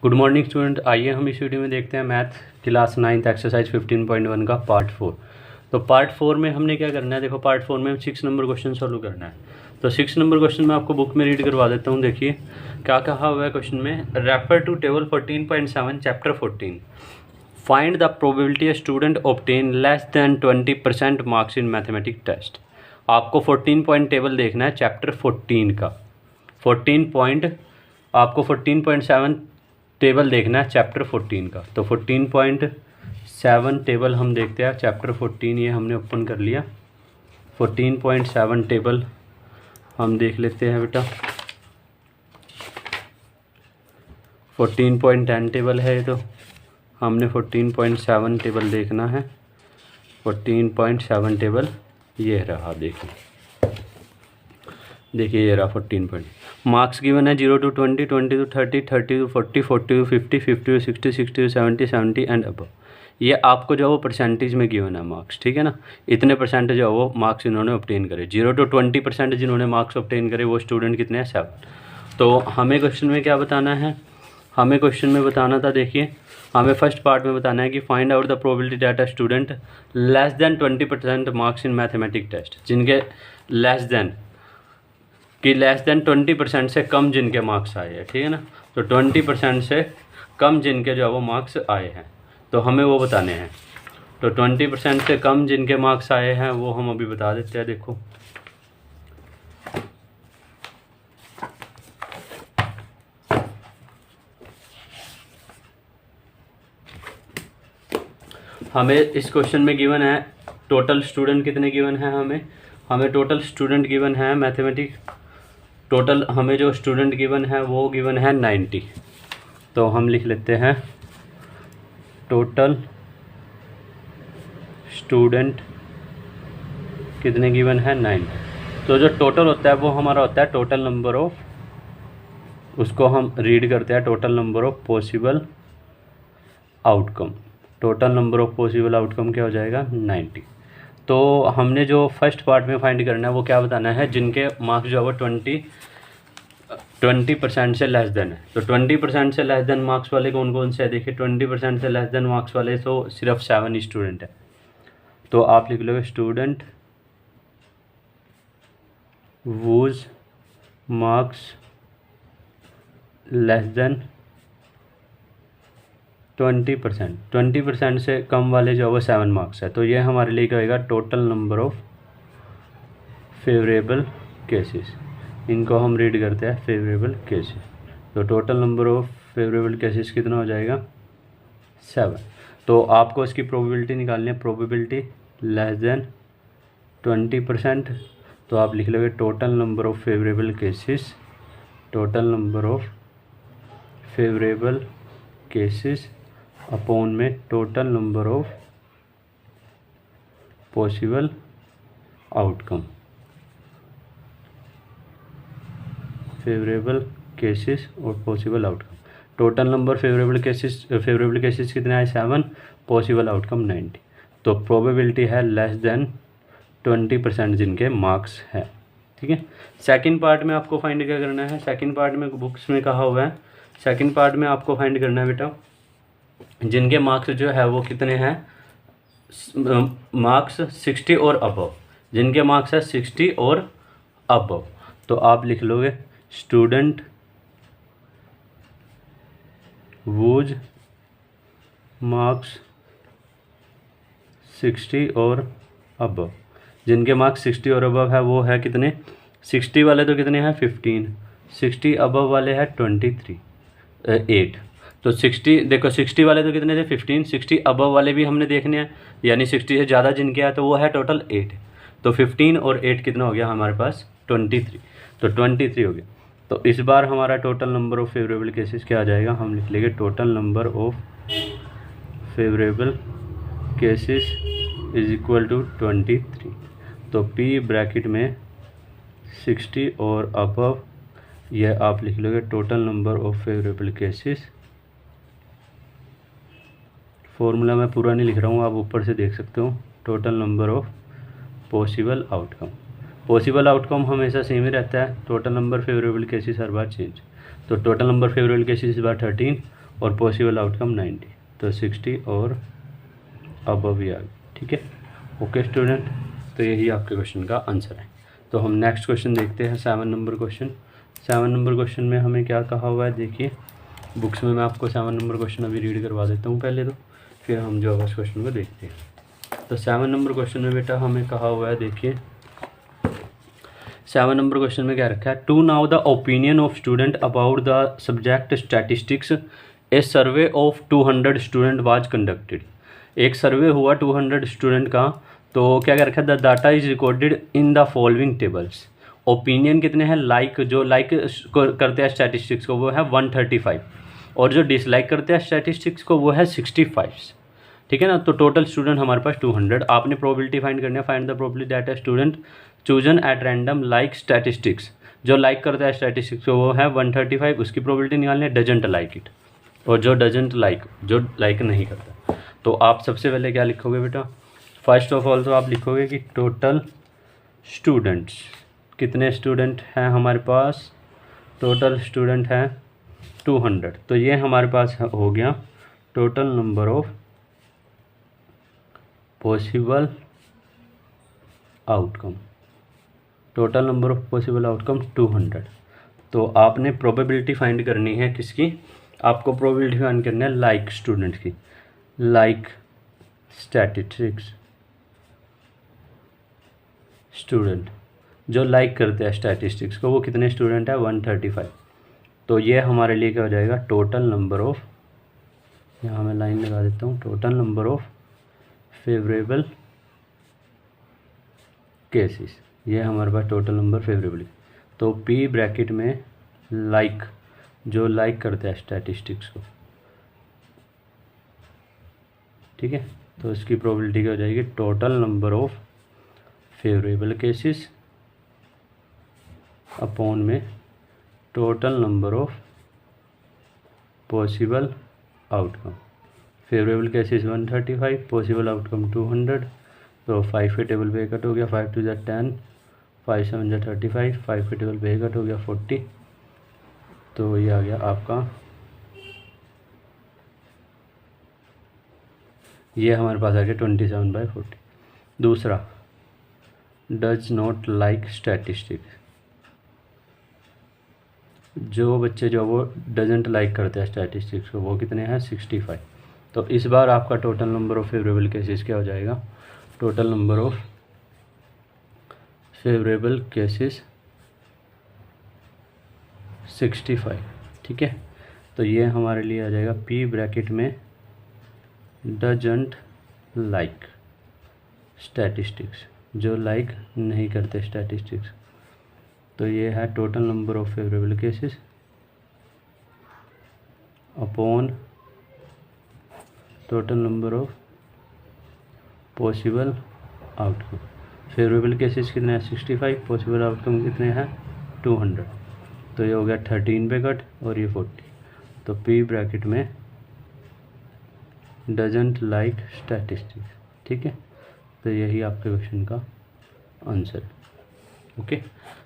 Good morning student. आइए हम इस वीडियो में देखते हैं मैथ क्लास 9 एक्सरसाइज 15.1 का पार्ट 4। तो पार्ट 4 में हमने क्या करना है, देखो पार्ट 4 में 6 नंबर क्वेश्चन सॉल्व करना है। तो 6 नंबर क्वेश्चन मैं आपको बुक में रीड करवा देता हूँ। देखिए क्या कहा हुआ है क्वेश्चन में, refer to table 14.7 chapter 14, find the probability student obtain less than 20% marks in mathematics test. आपको 14 पॉइंट टेबल देखना है चैप्टर 14 का। 14 पॉइंट आपको 14.7 टेबल देखना है चैप्टर 14 का। तो 14.7 टेबल हम देखते हैं चैप्टर 14, ये हमने ओपन कर लिया। 14.7 टेबल हम देख लेते हैं बेटा। 14.10 टेबल है, तो हमने 14.7 टेबल देखना है। 14.7 टेबल ये रहा, देखिए ये रहा 14 पॉइंट। मार्क्स गिवन है 0 to 20, 20 to 30, 30 to 40, 40 to 50, 50 to 60, 60 to 70, 70 and above. ये आपको जो है वो परसेंटेज में गिवन है मार्क्स, ठीक है ना। इतने परसेंट जो है वो मार्क्स इन्होंने ऑब्टेन करे। 0 to 20% जिन्होंने मार्क्स ऑब्टेन करे वो स्टूडेंट कितने हैं, 7। तो हमें क्वेश्चन में क्या बताना है, हमें क्वेश्चन में बताना था, देखिए हमें फर्स्ट पार्ट में बताना है कि find out the probability that a student less than 20% marks in mathematics test, जिनके लेस देन 20% से कम जिनके मार्क्स आए हैं, ठीक है ना। तो 20% से कम जिनके जो है वो मार्क्स आए हैं, तो हमें वो बताने हैं। तो 20% से कम जिनके मार्क्स आए हैं वो हम अभी बता देते हैं। देखो हमें इस क्वेश्चन में गिवन है टोटल स्टूडेंट कितने गिवन है, हमें टोटल स्टूडेंट गिवन है मैथमेटिक्स। टोटल हमें जो स्टूडेंट गिवन है वो गिवन है 90। तो हम लिख लेते हैं टोटल स्टूडेंट कितने गिवन है, 9। तो जो टोटल होता है वो हमारा होता है टोटल नंबर ऑफ, उसको हम रीड करते हैं total number of possible outcome. Total number of possible outcome क्या हो जाएगा, 90। तो हमने जो फर्स्ट पार्ट में फाइंड करना है वो क्या बताना है, जिनके मार्क्स जो है वो 20% से लेस देन है। तो 20% से लेस देन मार्क्स वाले कौन कौन से है, देखिए 20% से लेस देन मार्क्स वाले तो सिर्फ 7 स्टूडेंट है। तो आप लिख लो student whose marks less than 20% से कम वाले जो है वो 7 मार्क्स है। तो ये हमारे लिए क्या होगा, total number of favourable cases. इनको हम रीड करते हैं फेवरेबल केसेस। तो total number of favourable cases कितना हो जाएगा, 7। तो आपको इसकी प्रोबेबिलिटी निकालनी है, प्रोबेबिलिटी लेस देन 20%। तो आप लिख लोगे total number of favourable cases, total number of favourable cases upon में total number of possible outcome. Favourable cases और possible outcome. Total number favourable cases कितने आए, 7, पॉसिबल आउटकम 90। तो प्रोबेबिलिटी है लेस देन 20% जिनके मार्क्स है, ठीक है। सेकंड पार्ट में आपको फाइंड क्या करना है, सेकंड पार्ट में बुक्स में कहा हुआ है, सेकंड पार्ट में आपको फाइंड करना है बेटा जिनके मार्क्स जो है वो कितने हैं, मार्क्स 60 और अबव, जिनके मार्क्स है 60 और अबव। तो आप लिख लोगे स्टूडेंट वूज मार्क्स 60 और अबव, जिनके मार्क्स 60 और अबव है वो है कितने, 60 वाले तो कितने हैं 15, 60 अबव वाले हैं 8। तो 60 देखो 60 वाले तो कितने थे 15, 60 अबव वाले भी हमने देखने हैं, यानी 60 से ज़्यादा जिनके हैं तो वो है टोटल 8। तो 15 और 8 कितना हो गया हमारे पास 23। तो 23 हो गया। तो इस बार हमारा total number of favourable cases क्या आ जाएगा, हम लिख लेंगे total number of favourable cases is equal to 23। तो P ब्रैकेट में 60 और अबव, यह आप लिख लोगे total number of favourable cases. Formula मैं पूरा नहीं लिख रहा हूँ, आप ऊपर से देख सकते हो। Total number of possible outcome, possible outcome हमेशा सेम ही रहता है। टोटल नंबर फेवरेबल केसेस हर बार चेंज। तो टोटल नंबर फेवरेबल केसेस इस बार 13 और पॉसिबल आउटकम 90, तो 60 और अबव ही आ गया। ठीक है, ओके स्टूडेंट, तो यही आपके क्वेश्चन का आंसर है। तो हम नेक्स्ट क्वेश्चन देखते हैं, 7 नंबर क्वेश्चन। 7 नंबर क्वेश्चन में हमें क्या कहा हुआ है, देखिए बुक्स में मैं आपको 7 नंबर क्वेश्चन अभी रीड करवा देता हूँ पहले, तो फिर हम जो है उस क्वेश्चन को देखते हैं। तो 7 नंबर क्वेश्चन में बेटा हमें कहा हुआ है, देखिए 7 नंबर क्वेश्चन में क्या रखा है, to know the opinion of student about the subject statistics, a survey of 200 student was conducted. एक सर्वे हुआ 200 स्टूडेंट का, तो क्या रखा है, the data is recorded in the following tables. Opinion कितने हैं, लाइक जो लाइक करते हैं स्टैटिस्टिक्स को वो है 135, और जो डिसलाइक करते हैं स्टैटिस्टिक्स को वो है 65। ठीक है ना, तो टोटल स्टूडेंट हमारे पास 200। आपने प्रोबेबिलिटी फाइंड करनी है, find the probability that a student chosen at random like statistics. जो लाइक करता है स्टैटिस्टिक्स को वो है 135, उसकी प्रोबेबिलिटी निकालनी है, डजंट लाइक इट, और जो डजंट लाइक, जो लाइक नहीं करता। तो आप सबसे पहले क्या लिखोगे बेटा, फर्स्ट ऑफ ऑल तो आप लिखोगे कि टोटल स्टूडेंट्स, कितने स्टूडेंट हैं हमारे पास, टोटल स्टूडेंट हैं 200। तो ये हमारे पास हो गया total number of possible outcome, total number of possible outcome 200। तो आपने प्रोबेबिलिटी फाइंड करनी है किसकी, आपको प्रोबेबिलिटी फाइंड करनी है लाइक स्टूडेंट की, लाइक स्टैटिस्टिक्स स्टूडेंट, जो लाइक करते हैं स्टैटिस्टिक्स को, वो कितने स्टूडेंट है 135। तो ये हमारे लिए क्या हो जाएगा, टोटल नंबर ऑफ, यहाँ मैं लाइन लगा देता हूँ, total number of favourable cases, ये हमारे पास टोटल नंबर फेवरेबल। तो पी ब्रैकेट में लाइक, जो लाइक करते हैं स्टैटिस्टिक्स को, ठीक है, तो इसकी प्रोबेबिलिटी क्या हो जाएगी, total number of favourable cases upon में total number of possible outcome. Favourable cases 135, possible outcome 200, तो 5 के टेबल पे कट हो गया, 5 2 10, 5 7 35, 5 के टेबल पे कट हो गया 40, तो ये आ गया आपका, ये हमारे पास आ गया 27/40। दूसरा, डज नॉट लाइक स्टैटिस्टिक्स, जो बच्चे जो वो डजेंट लाइक करते हैं स्टैटिस्टिक्स को, वो कितने हैं 65। तो इस बार आपका total number of favourable cases क्या हो जाएगा, total number of favourable cases 65। ठीक है, तो ये हमारे लिए आ जाएगा पी ब्रैकेट में डजंट लाइक स्टैटिस्टिक्स, जो लाइक नहीं करते स्टैटिस्टिक्स। तो ये है total number of favourable cases upon total number of possible outcome. Favourable cases कितने हैं 65, पॉसिबल आउटकम कितने हैं 200, तो ये हो गया 13 पे कट और ये 40। तो पी ब्रैकेट में डजंट लाइक स्टैटिस्टिक्स। ठीक है, तो यही आपके क्वेश्चन का आंसर है। ओके,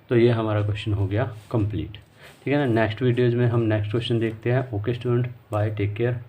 तो ये हमारा क्वेश्चन हो गया कंप्लीट। ठीक है ना, नेक्स्ट वीडियोज़ में हम नेक्स्ट क्वेश्चन देखते हैं। Okay student, bye, take care.